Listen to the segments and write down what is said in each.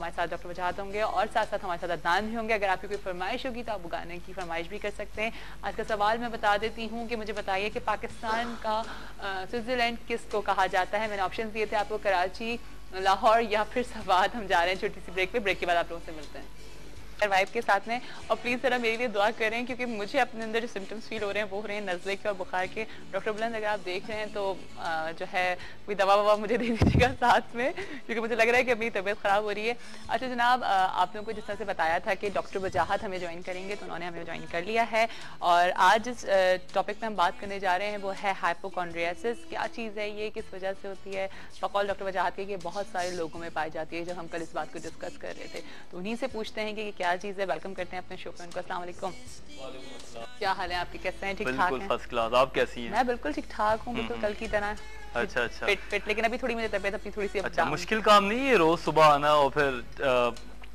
हमारे साथ डॉक्टर वजाहत होंगे और साथ साथ हमारे साथ अदनान भी होंगे। अगर आपकी कोई फरमाइश होगी तो आप गाने की फरमाइश भी कर सकते हैं। आज का सवाल मैं बता देती हूँ कि मुझे बताइए कि पाकिस्तान का स्विट्जरलैंड किसको कहा जाता है। मैंने ऑप्शन दिए थे आपको, कराची, लाहौर या फिर सवाद। हम जा रहे हैं छोटी सी ब्रेक पे, ब्रेक के बाद आप लोगों से मिलते हैं वाइफ के साथ में। और प्लीज़ ज़रा मेरे लिए दुआ करें क्योंकि मुझे अपने अंदर जो सिम्टम्स फील हो रहे हैं वो हो रहे हैं नज़ले के और बुखार के। डॉक्टर बुलंद अगर आप देख रहे हैं तो जो है कोई दवा ववा मुझे दे दीजिएगा साथ में, क्योंकि मुझे लग रहा है कि अभी तबीयत ख़राब हो रही है। अच्छा जनाब, आप लोगों को जिस तरह से बताया था कि डॉक्टर वजाहत हमें ज्वाइन करेंगे तो उन्होंने हमें ज्वाइन कर लिया है। और आज जिस टॉपिक पर हम बात करने जा रहे हैं वो है हाइपोकॉन्ड्रियासिस। क्या चीज़ है ये, किस वजह से होती है? बकौल डॉक्टर वजाहत के बहुत सारे लोगों में पाई जाती है। जब हम कल इस बात को डिस्कस कर रहे थे तो उन्हीं से पूछते हैं कि क्या चीज़ है। वेलकम करते हैं अपने शो पे उनको। अस्सलाम वालेकुम। क्या हाल है आपके, कैसे हैं? ठीक ठाक हैं? First class. आप कैसी हैं? मैं बिल्कुल ठीक ठाक हूँ, बिल्कुल कल की तरह। अच्छा फिट, लेकिन अभी थोड़ी मुझे तबीयत अपनी थोड़ी सी अच्छा, मुश्किल काम नहीं है रोज सुबह आना और फिर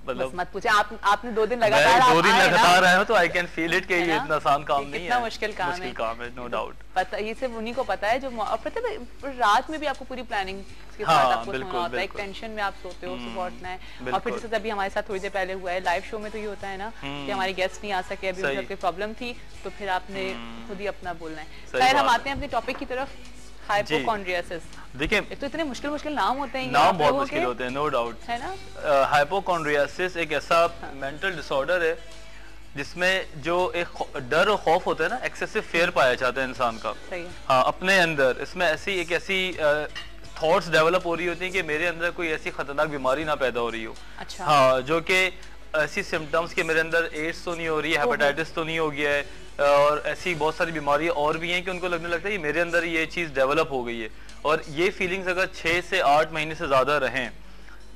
मतलब मत पूछे। आपने 2 दिन लगातार आए हो तो आई कैन फील इट कि ये इतना आसान काम नहीं है। कितना मुश्किल काम है, नो डाउट। पता ये सिर्फ उन्हीं को पता है जो, और पता है रात में भी आपको पूरी प्लानिंग के साथ आपको सोना होता है। एक टेंशन में आप सोते हो, सुबह उठना है। और फिर जैसे तभी हमारे साथ थोड़ी देर पहले हुआ है लाइव शो में, तो ये होता है ना कि हमारी गेस्ट नहीं आ सके, अभी उनकी कोई प्रॉब्लम थी तो फिर आपने खुद ही अपना बोलना है। खैर हम आते हैं अपने टॉपिक की तरफ, हाइपोकॉन्ड्रियासिस। देखिए एक तो इतने मुश्किल नाम होते हैं, नाम बहुत मुश्किल होते हैं, नो डाउट है ना। हाइपोकॉन्ड्रियासिस एक ऐसा मेंटल डिसऑर्डर है जिसमें जो एक डर और खौफ होता है ना, एक्सेसिव फेयर पाया जाता है इंसान का। सही है। हाँ, अपने अंदर इसमें ऐसी थॉट्स डेवलप हो रही होती हैं कि मेरे अंदर कोई ऐसी खतरनाक बीमारी ना पैदा हो रही हो। अच्छा। हाँ, जो कि ऐसी सिम्टम्स के मेरे अंदर एड्स तो नहीं हो रही है, हेपेटाइटिस तो नहीं हो गया है, और ऐसी बहुत सारी बीमारियां और भी हैं कि उनको लगने लगता है कि मेरे अंदर ये चीज़ डेवलप हो गई है। और ये फीलिंग्स अगर 6 से 8 महीने से ज़्यादा रहें,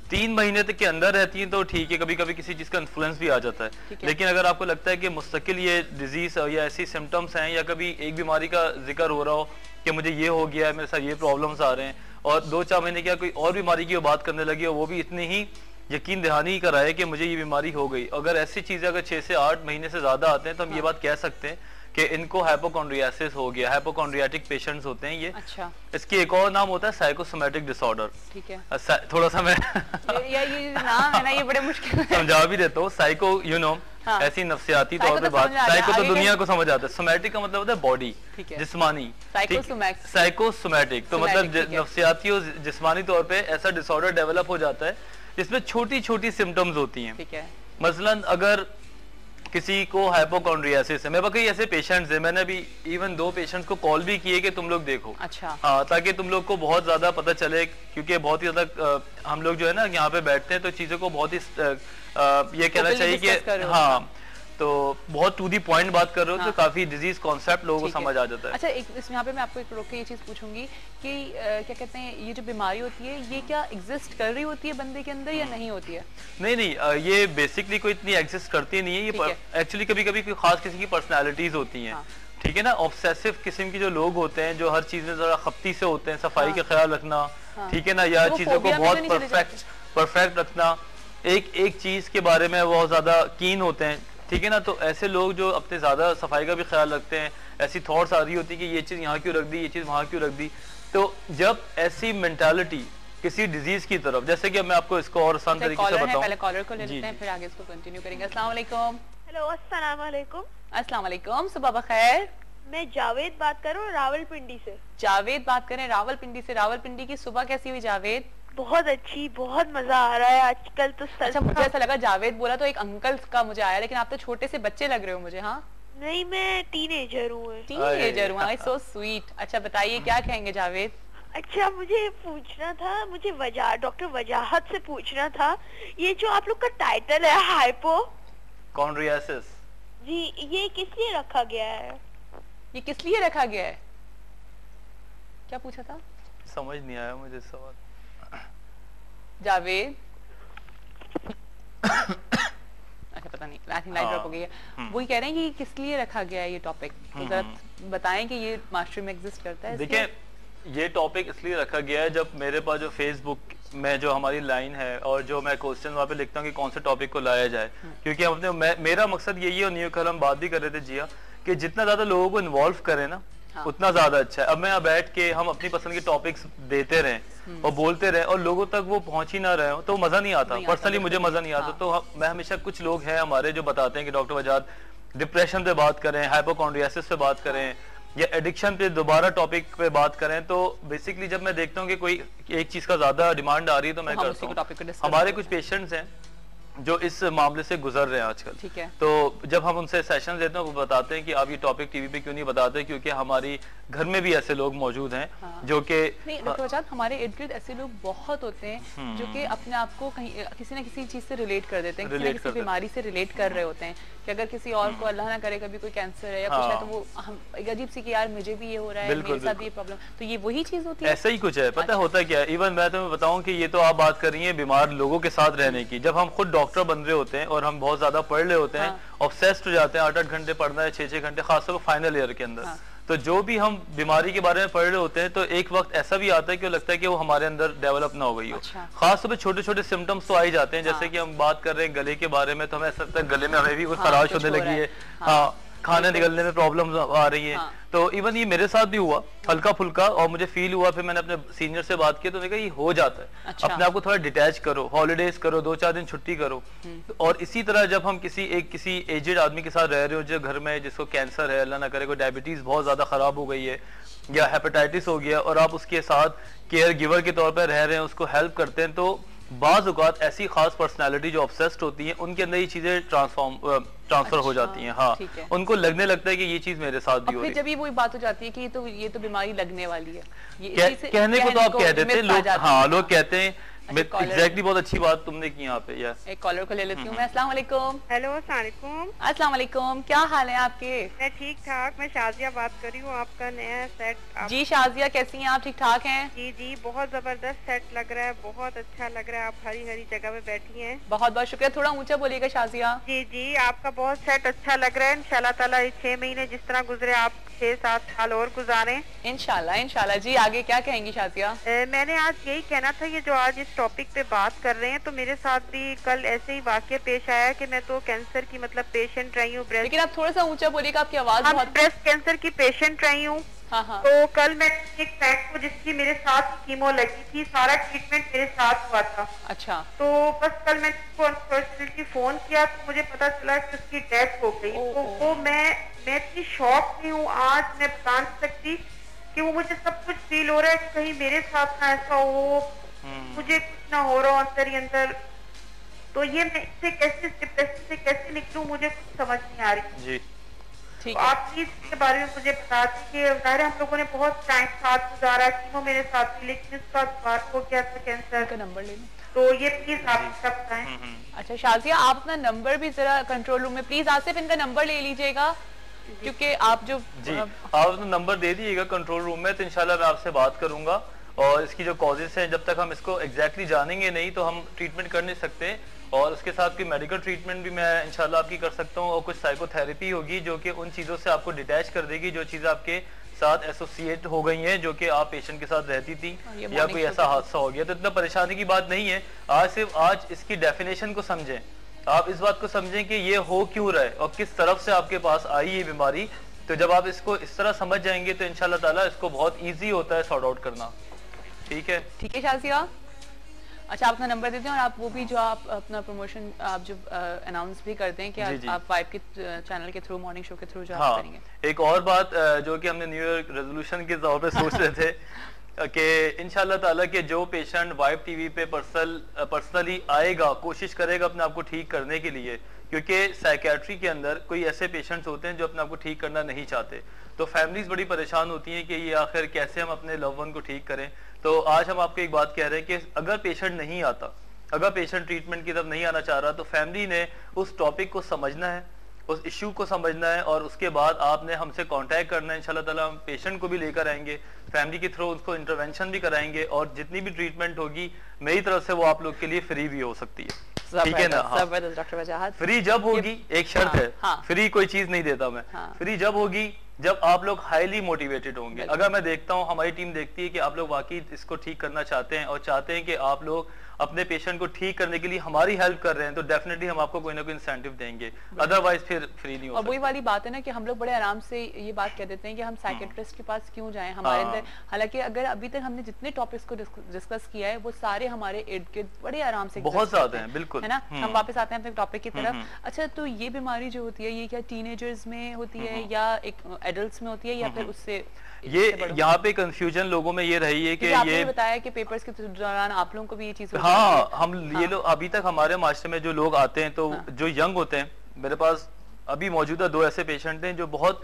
3 महीने तक के अंदर रहती हैं तो ठीक है, कभी कभी किसी चीज़ का इन्फ्लुएंस भी आ जाता है। लेकिन अगर आपको लगता है कि मुस्तकिल ये डिजीज़ या ऐसी सिम्टम्स हैं, या कभी एक बीमारी का जिक्र हो रहा हो कि मुझे ये हो गया है, मेरे साथ ये प्रॉब्लम्स आ रहे हैं, और 2-4 महीने क्या कोई और बीमारी की बात करने लगी और वो भी इतनी ही यकीन दहानी कराए कि मुझे ये बीमारी हो गई। अगर ऐसी चीज़ें अगर 6 से 8 महीने से ज़्यादा आते हैं तो हम ये बात कह सकते हैं कि इनको हाइपोकॉन्ड्रियासिस हो गया। हाइपोकॉन्ड्रियाटिक पेशेंट्स होते हैं ये। अच्छा। इसकी एक और नाम होता है साइकोसोमैटिक डिसऑर्डर। ठीक है। थोड़ा सा मैं ये नाम है ना, ये बड़े मुश्किल है। समझा भी देता हूँ। साइको हाँ। ऐसी नफ्सियाती तौर पे बात, साइको तो दुनिया को समझ आता है, सोमैटिक का मतलब होता है बॉडी, जिस्मानी। साइकोसोमैटिक तो मतलब नफ्सियाती और जिस्मानी तौर पे ऐसा डिसऑर्डर डेवलप हो जाता है जिसमें छोटी छोटी सिम्टम्स होती हैं। ठीक है। मसलन अगर किसी को हाइपोकॉन्ड्रियासिस है, मेरे पास कई ऐसे पेशेंट्स हैं, मैंने अभी इवन 2 पेशेंट्स को कॉल भी किए कि तुम लोग देखो। अच्छा। हाँ, ताकि तुम लोग को बहुत ज्यादा पता चले, क्योंकि बहुत ही ज्यादा हम लोग जो है ना यहाँ पे बैठते हैं तो चीजों को बहुत ही ये कहना चाहिए कि हाँ, तो बहुत टू दी पॉइंट बात कर रहे हो। तो काफी डिजीज कॉन्सेप्ट लोगों को समझ आ जाता है। अच्छा, एक यहाँ पे मैं आपको एक रोक के ये चीज पूछूंगी कि क्या कहते हैं, ये जो बीमारी होती है ये क्या एग्जिस्ट कर रही होती है बंदे के अंदर या नहीं होती है? नहीं, ये बेसिकली कोई इतनी एग्जिस्ट करती नहीं है। ये एक्चुअली कभी कभी खास किसी की पर्सनैलिटीज होती हैं। ठीक है ना, ऑब्सेसिव किस्म के जो लोग होते हैं, जो हर चीज में जरा खपती से होते हैं, सफाई का ख्याल रखना, ठीक है ना, या चीजों को बहुत परफेक्ट रखना, एक चीज के बारे में बहुत ज्यादा कीन होते हैं। ठीक है ना, तो ऐसे लोग जो अपने ज्यादा सफाई का भी ख्याल रखते हैं, ऐसी थॉट्स आ रही होती है कि ये चीज यहाँ क्यों रख दी, ये चीज वहाँ क्यों रख दी। तो जब ऐसी मेंटालिटी किसी डिजीज की तरफ, जैसे कि मैं आपको इसको और आसान तरीके से बताऊं। पहले कॉलर को ले लेते हैं, फिर आगे इसको कंटिन्यू करेंगे। अस्सलाम वालेकुम। हेलो, अस्सलाम वालेकुम। अस्सलाम वालेकुम, सुबह बखैर। मैं जावेद बात कर रहा हूँ रावलपिंडी से। जावेद बात करें रावलपिंडी से। रावलपिंडी की सुबह कैसी हुई जावेद? बहुत अच्छी, बहुत मजा आ रहा है आजकल तो। अच्छा, मुझे ऐसा लगा जावेद बोला तो एक अंकल का मुझे आया, लेकिन आप तो छोटे से बच्चे लग रहे हो मुझे। हाँ नहीं, मैं टीनेजर हूँ। टीनेजर हूँ, सो स्वीट। अच्छा बताइए क्या कहेंगे जावेद? अच्छा, मुझे पूछना था, मुझे डॉक्टर वजाहत से पूछना था, ये जो आप लोग का टाइटल है हाइपोकॉन्ड्रियासिस जी, ये किस लिए रखा गया है? ये किस लिए रखा गया है? क्या पूछा था? समझ नहीं आया मुझे सवाल। जावेद अच्छा पता नहीं, आई थिंक लाइट ड्रॉप हो गई है। वही कह रहे हैं कि किस लिए रखा गया है ये टॉपिक, तो जरा बताएं कि ये मास्टरी में एग्जिस्ट करता है। देखिए, ये टॉपिक इसलिए रखा गया है, जब मेरे पास जो फेसबुक में जो हमारी लाइन है और जो मैं क्वेश्चन वहाँ पे लिखता हूँ कि कौन से टॉपिक को लाया जाए, क्योंकि हम अपने मेरा मकसद यही है, और न्यू कल हम बात भी कर रहे थे जिया, कि जितना ज्यादा लोगों को इन्वॉल्व करें ना, उतना ज्यादा अच्छा है। अब मैं यहाँ बैठ के हम अपनी पसंद के टॉपिक्स देते रहें और बोलते रहें और लोगों तक वो पहुंच ही ना रहे हो तो मजा नहीं आता। पर्सनली मुझे मजा नहीं आता। तो मैं हमेशा, कुछ लोग हैं हमारे जो बताते हैं कि डॉक्टर वजाद डिप्रेशन पे बात करें, हाइपोकॉन्ड्रियासिस पे बात करें या एडिक्शन पे दोबारा टॉपिक पे बात करें। तो बेसिकली जब मैं देखता हूँ कि कोई एक चीज का ज्यादा डिमांड आ रही है तो मैं करता हूँ। हमारे कुछ पेशेंट्स हैं जो इस मामले से गुजर रहे हैं आजकल। ठीक है। तो जब हम उनसे सेशन देते हैं वो बताते हैं कि आप ये टॉपिक टीवी पे क्यों नहीं बताते, क्योंकि हमारी घर में भी ऐसे लोग मौजूद हैं। जो कि नहीं डॉक्टर वजाद, हमारे इर्द गिर्द ऐसे लोग बहुत होते हैं जो कि अपने आप को कहीं किसी न किसी चीज से रिलेट कर देते हैं, किसी न किसी बीमारी से रिलेट कर रहे होते हैं कि अगर किसी और को अल्लाह ना करे कभी कोई कैंसर है या कुछ है तो वो हम एक अजीब सी कि यार मुझे भी ये हो रहा है, मेरे साथ भी ये प्रॉब्लम, तो ये वही चीज होती है। ऐसा ही कुछ है। पता होता क्या है, इवन मैं तुम्हें बताऊं कि ये तो आप बात कर रही हैं बीमार लोगों के साथ रहने की। जब हम खुद डॉक्टर बन रहे होते हैं और हम बहुत ज्यादा पढ़ रहे होते हैं, ऑब्सेस्ड हो जाते हैं, 8-8 घंटे पढ़ना है, 6-6 घंटे, खासतौर पर फाइनल ईयर के अंदर। तो जो भी हम बीमारी के बारे में पढ़ रहे होते हैं तो एक वक्त ऐसा भी आता है कि लगता है कि वो हमारे अंदर डेवलप ना हो गई हो। खासतौर पे छोटे छोटे सिम्टम्स तो आ ही जाते हैं। जैसे कि हम बात कर रहे हैं गले के बारे में, तो हमें ऐसा लगता है गले में हमें भी कुछ खराश होने लगी है, खाने निकलने में प्रॉब्लम आ रही है। तो इवन ये मेरे साथ भी हुआ हल्का फुल्का और मुझे फील हुआ। फिर मैंने अपने सीनियर से बात की तो मैंने कहा ये हो जाता है। अपने आप को थोड़ा डिटैच करो, हॉलीडेज करो, 2-4 दिन छुट्टी करो। और इसी तरह जब हम किसी एजेड आदमी के साथ रह रहे हो जो घर में जिसको कैंसर है, अल्लाह ना करे कोई डायबिटीज बहुत ज्यादा खराब हो गई है या हेपेटाइटिस हो गया और आप उसके साथ केयर गिवर के तौर पर रह रहे हैं, उसको हेल्प करते हैं, तो बाज़ औक़ात ऐसी खास पर्सनालिटी जो ऑब्सेस्ड होती है उनके अंदर ये चीजें ट्रांसफर हो जाती हैं। हाँ, उनको लगने लगता है कि ये चीज मेरे साथ भी हो रही है। जब ये वही बात हो जाती है कि ये तो बीमारी लगने वाली है, कहने को तो आप कह देते हैं लोग। हाँ, लोग कहते हैं एग्जैक्टली। बहुत अच्छी बात तुमने की यहाँ पे। एक कॉलर को ले लेती हूँ मैं। अस्सलाम वालेकुम। हेलो, अस्सलाम वालेकुम। अस्सलाम वालेकुम, क्या हाल है आपके? मैं ठीक ठाक। मैं शाजिया बात कर रही हूँ। आपका नया सेट जी शाजिया, कैसी हैं आप? ठीक ठाक हैं? जी जी, बहुत जबरदस्त सेट लग रहा है, बहुत अच्छा लग रहा है। आप हरी हरी जगह पे बैठी हैं। बहुत बहुत शुक्रिया। थोड़ा ऊंचा बोलिएगा शाजिया। जी जी, आपका बहुत सेट अच्छा लग रहा है। इंशाल्लाह ताला 6 महीने जिस तरह गुजरे आप 6-7 साल और गुजारें इंशाल्लाह। इंशाल्लाह जी। आगे क्या कहेंगी शाजिया? मैंने आज यही कहना था, ये जो आज इस टॉपिक पे बात कर रहे हैं, तो मेरे साथ भी कल ऐसे ही वाकया पेश आया कि मैं तो कैंसर की पेशेंट रही हूँ। लेकिन आप थोड़ा सा ऊंचा बोलिएगा, आपकी आवाज बहुत। ब्रेस्ट कैंसर की पेशेंट रही हूँ। तो कल मैं एक फ्रेंड को जिसकी मेरे साथ कीमो लगी थी, सारा ट्रीटमेंट मेरे साथ हुआ था। अच्छा। तो बस कल मैंने उसको अनफॉर्चुनेटली फोन किया तो मुझे पता चला कि उसकी डेथ हो गई। तो वो मैं इतनी शॉक में हूँ, आज मैं बता नहीं सकती कि वो मुझे सब कुछ फील हो रहा है कि कहीं मेरे साथ ना ऐसा हो, मुझे कुछ ना हो रहा अंदर ही अंदर। तो ये मैं इससे कैसे, डिप्रेशन से कैसे निकलूं, मुझे कुछ समझ नहीं आ रही जी। तो आप प्लीज इसके बारे में मुझे बता दें कि जाहिर हम लोगों ने बहुत टाइम साथ गुजारा, कीमो मेरे साथ थी, लेकिन इसका दोबारा हो गया था कैंसर का। नंबर ले लो तो ये प्लीज आप सब बताएं। अच्छा शाजिया, आप अपना नंबर भी जरा कंट्रोल रूम में प्लीज आसिफ इनका नंबर ले लीजिएगा, क्योंकि आप जो जी आप नंबर दे दीजिएगा कंट्रोल रूम में, तो इंशाल्लाह मैं आपसे बात करूंगा। और इसकी जो कॉजेस हैं, जब तक हम इसको एग्जैक्टली जानेंगे नहीं तो हम ट्रीटमेंट कर नहीं सकते। और उसके साथ कोई मेडिकल ट्रीटमेंट भी मैं इंशाल्लाह आपकी कर सकता हूँ, और कुछ साइकोथेरेपी होगी जो कि उन चीज़ों से आपको डिटैच कर देगी जो चीज़ें आपके साथ एसोसिएट हो गई हैं, जो कि आप पेशेंट के साथ रहती थी या कोई ऐसा हादसा हो गया। तो इतना परेशानी की बात नहीं है। आज इसकी डेफिनेशन को समझें, आप इस बात को समझें कि ये हो क्यों रहा है और किस तरफ से आपके पास आई ये बीमारी। तो जब आप इसको इस तरह समझ जाएंगे तो इंशाल्लाह ताला इसको बहुत ईजी होता है सॉर्ट आउट करना। ठीक है शाजिया। अच्छा, आप अपना नंबर देते हैं और आप वो भी जो आप अपना प्रमोशन आप जो अनाउंस भी करते हैं कि आप वाइब के चैनल के थ्रू, मॉर्निंग शो के थ्रू जो आप करेंगे। एक और बात जो कि हमने न्यू ईयर रेजोल्यूशन के तौर पे सोच रहे थे कि इंशाल्लाह ताला के जो पेशेंट वाइब टीवी पे पर्सनली आएगा, कोशिश करेगा अपने आप को ठीक करने के लिए, क्योंकि साइकियाट्री के अंदर कोई ऐसे पेशेंट्स होते हैं जो अपने आप को ठीक करना नहीं चाहते। तो फैमिलीज बड़ी परेशान होती हैं कि ये आखिर कैसे हम अपने लव वन को ठीक करें। तो आज हम आपको एक बात कह रहे हैं कि अगर पेशेंट नहीं आता, अगर पेशेंट ट्रीटमेंट की तरफ नहीं आना चाह रहा, तो फैमिली ने उस टॉपिक को समझना है, उस इश्यू को समझना है, और उसके बाद आपने हमसे कांटेक्ट करना है। इंशाल्लाह ताला हम पेशेंट को भी लेकर आएंगे, फैमिली के थ्रू उसको इंटरवेंशन भी कराएंगे, और जितनी भी ट्रीटमेंट होगी मेरी तरफ से वो आप लोग के लिए फ्री भी हो सकती है। ठीक है ना? डॉक्टर वजाहत, फ्री जब होगी, एक शर्त है, फ्री कोई चीज नहीं देता मैं। फ्री जब होगी जब आप लोग हाईली मोटिवेटेड होंगे। अगर मैं देखता हूँ, हमारी टीम देखती है कि आप लोग वाकई इसको ठीक करना चाहते हैं और चाहते हैं कि आप लोग अपने पेशेंट को ठीक करने के लिए हमारी हेल्प कर रहे हैं तो डेफिनेटली हम आपको कोई ना कोई इंसेंटिव देंगे, अदरवाइज फिर फ्री नहीं हो और वही सकता। वाली बात है ना कि हम लोग बड़े आराम से ये बात कह देते हैं कि हम साइकेट्रिस्ट के पास क्यों जाएं हमारे अंदर, हालांकि अगर अभी तक हमने जितने टॉपिक्स को डिस्कस किया है वो सारे हमारे इर्द गिर्द बड़े आराम से बहुत ज्यादा हैं, बिल्कुल, है ना। हम वापस आते हैं अपने टॉपिक की तरफ। अच्छा, तो ये बीमारी जो होती है ये क्या टीनेजर्स में होती है या एक एडल्ट्स में होती है या फिर उससे ये यहाँ पे कंफ्यूजन लोगों में ये रही है कि आपने ये बताया कि पेपर्स के दौरान आप लोगों को भी ये चीज हाँ, हम ये लोग अभी तक हमारे मास्टर में जो लोग आते हैं तो जो यंग होते हैं, मेरे पास अभी मौजूदा 2 ऐसे पेशेंट हैं जो बहुत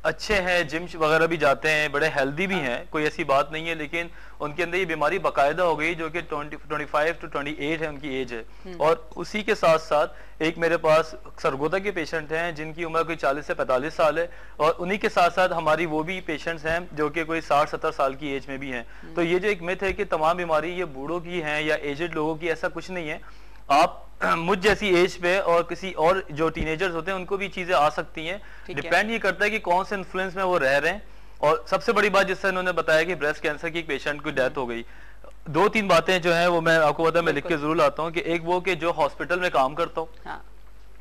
अच्छे हैं, जिम वगैरह भी जाते हैं, बड़े हेल्दी भी हैं, कोई ऐसी बात नहीं है, लेकिन उनके अंदर ये बीमारी बाकायदा हो गई जो कि 25 to 28 है उनकी एज है। और उसी के साथ साथ एक मेरे पास सरगोदा के पेशेंट हैं जिनकी उम्र कोई 40 से 45 साल है, और उन्हीं के साथ साथ हमारी वो भी पेशेंट्स हैं जो कि कोई 60-70 साल की एज में भी हैं। तो ये जो एक मिथ है कि तमाम बीमारी ये बूढ़ों की है या एजेड लोगों की, ऐसा कुछ नहीं है। आप मुझ जैसी एज पे और किसी और जो टीनेजर्स होते हैं उनको भी चीजें आ सकती हैं, डिपेंड ये करता है कि कौन से इन्फ्लुएंस में वो रह रहे हैं। और सबसे बड़ी बात जिससे इन्होंने बताया कि ब्रेस्ट कैंसर की एक पेशेंट की डेथ हो गई, 2-3 बातें जो हैं वो मैं आपको बता, मैं लिख के जरूर लाता हूँ कि एक वो कि जो हॉस्पिटल में काम करता हूँ,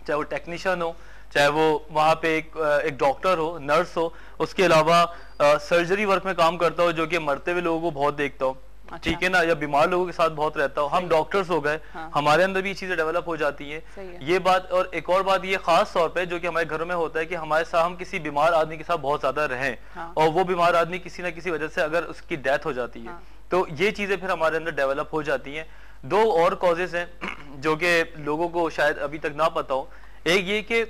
चाहे वो टेक्नीशियन हो, चाहे वो वहाँ पे एक डॉक्टर हो, नर्स हो, उसके अलावा सर्जरी वर्क में काम करता हो जो कि मरते हुए लोगों को बहुत देखता हो, ठीक है ना, या बीमार लोगों के साथ बहुत रहता हो। हम डॉक्टर्स हो गए, हमारे अंदर भी चीजें डेवलप हो जाती हैं, ये बात। और एक और बात ये खास तौर पे जो कि हमारे घरों में होता है कि हमारे साथ हम किसी बीमार आदमी के साथ बहुत ज्यादा रहें और वो बीमार आदमी किसी ना किसी वजह से अगर उसकी डेथ हो जाती है तो ये चीजें फिर हमारे अंदर डेवलप हो जाती हैं। 2 और कॉजेज हैं जो कि लोगों को शायद अभी तक ना पता हो। एक ये कि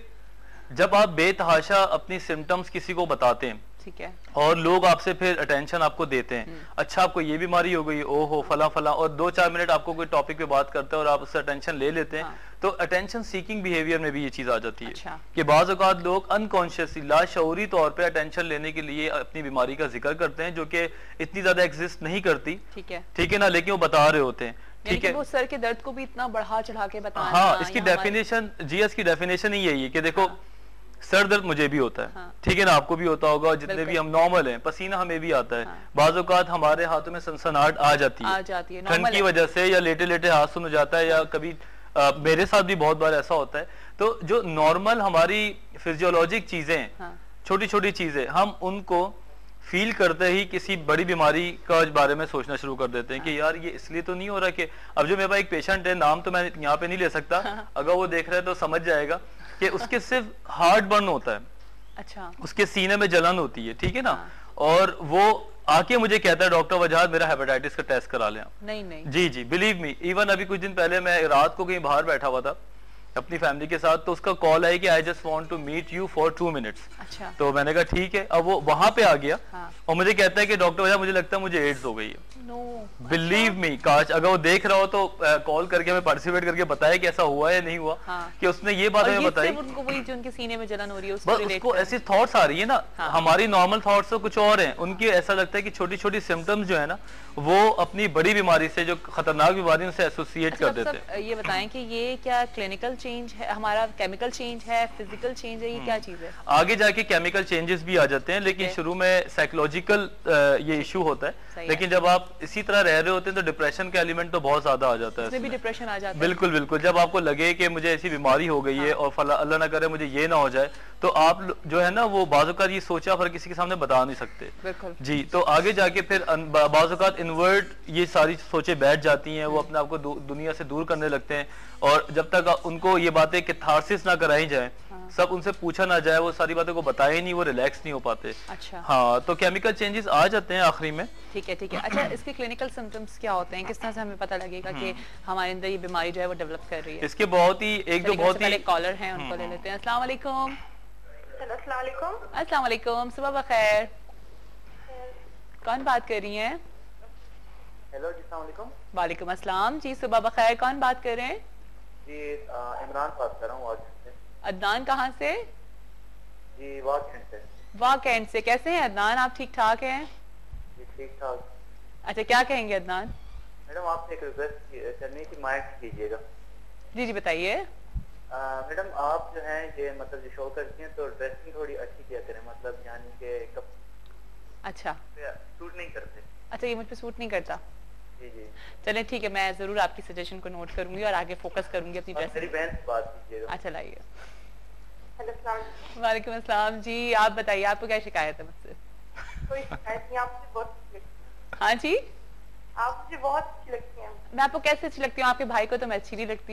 जब आप बेतहाशा अपनी सिम्टम्स किसी को बताते हैं, ठीक है, और लोग आपसे फिर अटेंशन आपको देते हैं, अच्छा आपको ये बीमारी हो गई, ओहो फला फला, और 2-4 मिनट आपको कोई टॉपिक पे बात करते हैं और आप उससे अटेंशन ले लेते हैं, तो अटेंशन सीकिंग बिहेवियर में भी ये चीज आ जाती है। अच्छा। कि बाज़ औक़ात लोग अनकॉन्शियसली लाशऊरी तौर पे अटेंशन लेने के लिए अपनी बीमारी का जिक्र करते हैं जो कि इतनी ज्यादा एग्जिस्ट नहीं करती, ठीक है ना, लेकिन वो बता रहे होते हैं, ठीक है। वो सर के दर्द को भी इतना बढ़ा चढ़ा के बताना, हाँ, इसकी डेफिनेशन जीएस की डेफिनेशन ही यही है कि देखो सर दर्द मुझे भी होता है, ठीक है ना, आपको भी होता होगा, जितने भी हम नॉर्मल हैं, पसीना हमें भी आता है, बाज़ औक़ात हमारे हाथों में सनसनाहट आ जाती है ठंड की वजह से, या लेटे लेटे हाथ सुन जाता है, या कभी मेरे साथ भी बहुत बार ऐसा होता है। तो जो नॉर्मल हमारी फिजियोलॉजिक चीजें, छोटी छोटी चीजें, हम उनको फील करते ही किसी बड़ी बीमारी का बारे में सोचना शुरू कर देते हैं कि यार ये इसलिए तो नहीं हो रहा कि, अब जो मेरे पास एक पेशेंट है, नाम तो मैं यहाँ पे नहीं ले सकता, अगर वो देख रहा है तो समझ जाएगा कि उसके सिर्फ हार्ट बर्न होता है, अच्छा, उसके सीने में जलन होती है, ठीक है ना, और वो आके मुझे कहता है डॉक्टर वजाहत मेरा हेपेटाइटिस का टेस्ट करा लें। नहीं जी जी, बिलीव मी, इवन अभी कुछ दिन पहले मैं रात को कहीं बाहर बैठा हुआ था अपनी फैमिली के साथ, तो उसका कॉल है कि I just want to meet you for 2 minutes. अच्छा। तो मैंने कहा ठीक है। अब वो वहां पे आ गया और मुझे कहता है कि डॉक्टर वजह मुझे लगता है मुझे एड्स हो गई है। बिलीव मी काश, अगर वो देख रहा हो तो कॉल करके हमें पार्टिसिपेट करके बताया कि ऐसा हुआ या नहीं हुआ, कि उसने ये बात हमें बताई। उनको वही जो उनके सीने में जलन हो रही है बस उसको ऐसी थॉट्स आ रही है ना, हमारी नॉर्मल थॉट्स तो कुछ और हैं, उनकी ऐसा लगता है कि छोटी छोटी सिम्टम्स जो है ना वो अपनी बड़ी बीमारी से, जो खतरनाक बीमारी, उनसे एसोसिएट कर देते हैं। ये बताएं कि ये क्या क्लिनिकल चेंज है हमारा, केमिकल चेंज है, फिजिकल चेंज है, ये क्या चीज है? आगे जाके केमिकल चेंजेस भी आ जाते हैं, लेकिन शुरू में साइकोलॉजिकल ये इशू होता है, लेकिन जब आप इसी तरह रह रहे होते हैं तो डिप्रेशन का एलिमेंट तो बहुत ज्यादा आ जाता है, इसमें भी डिप्रेशन आ जाता है। बिल्कुल बिल्कुल, जब आपको लगे कि मुझे ऐसी बीमारी हो गई है और फला अल्लाह ना करे मुझे ये ना हो जाए, तो आप जो है ना वो बाज़-औक़ात ये सोचा पर किसी के सामने बता नहीं सकते। बिल्कुल जी, तो आगे जाके फिर बाज़-औक़ात इनवर्ट ये सारी सोचें बैठ जाती हैं, वो अपने आप को दुनिया से दूर करने लगते हैं, और जब तक उनको ये बातें कैथारसिस ना कराई जाए, सब उनसे पूछा ना जाए, वो सारी बातें को बताए नहीं, वो रिलैक्स नहीं हो पाते। अच्छा। हाँ, तो केमिकल चेंजेस आ जाते हैं आखिरी में। ठीक है ठीक है। अच्छा, इसके क्लिनिकल सिम्टम्स क्या होते हैं, किस तरह से हमें पता लगेगा कि हमारे अंदर ये बीमारी जो है वो डेवलप कर रही है? इसके बहुत ही एक जो बहुत ही कॉलर हैं उनको ले लेते हैं। अस्सलाम वालेकुम। अस्सलाम वालेकुम, सुबह बखैर, कौन बात कर रही हैं? हेलो जी, अस्सलाम वालेकुम। वालेकुम अस्सलाम जी, सुबह बखैर, कौन बात कर रहे हैं? जी इमरान बात कर रहा हूँ वाकैंड से। अदनान कहाँ से? जी वाकैंड से। वाकैंड से। कैसे हैं अदनान, आप ठीक ठाक हैं? जी ठीक ठाक। अच्छा, क्या कहेंगे अदनान? मैडम आपसे एक रिक्वेस्ट करनी थी, माइक कीजिएगा। जी जी बताइए। मैडम आप जो है ये मतलब जो शो करती हैं तो ड्रेसिंग थोड़ी अच्छी किया करें, मतलब यानी कि अच्छा सूट नहीं करते। अच्छा, ये मुझ पे सूट नहीं करता। जी जी। चलें ठीक है, मैं जरूर आपकी सजेशन को नोट करूंगी और आगे फोकस करूंगी अपनी आप ड्रेस। मेरी बहन से बात कीजिएगा। अच्छा लाइए। हेलो सलाम। वालेकुम अस्सलाम जी, आप बताइए आपको क्या शिकायत है मुझसे? कोई शिकायत नहीं, आप मुझे बहुत अच्छी लगती हाँ जी, हैं। आप मुझे बहुत अच्छी लगती हैं। मैं आपको कैसे अच्छी लगती हूँ? आपके भाई को तो मैं अच्छी नहीं लगती।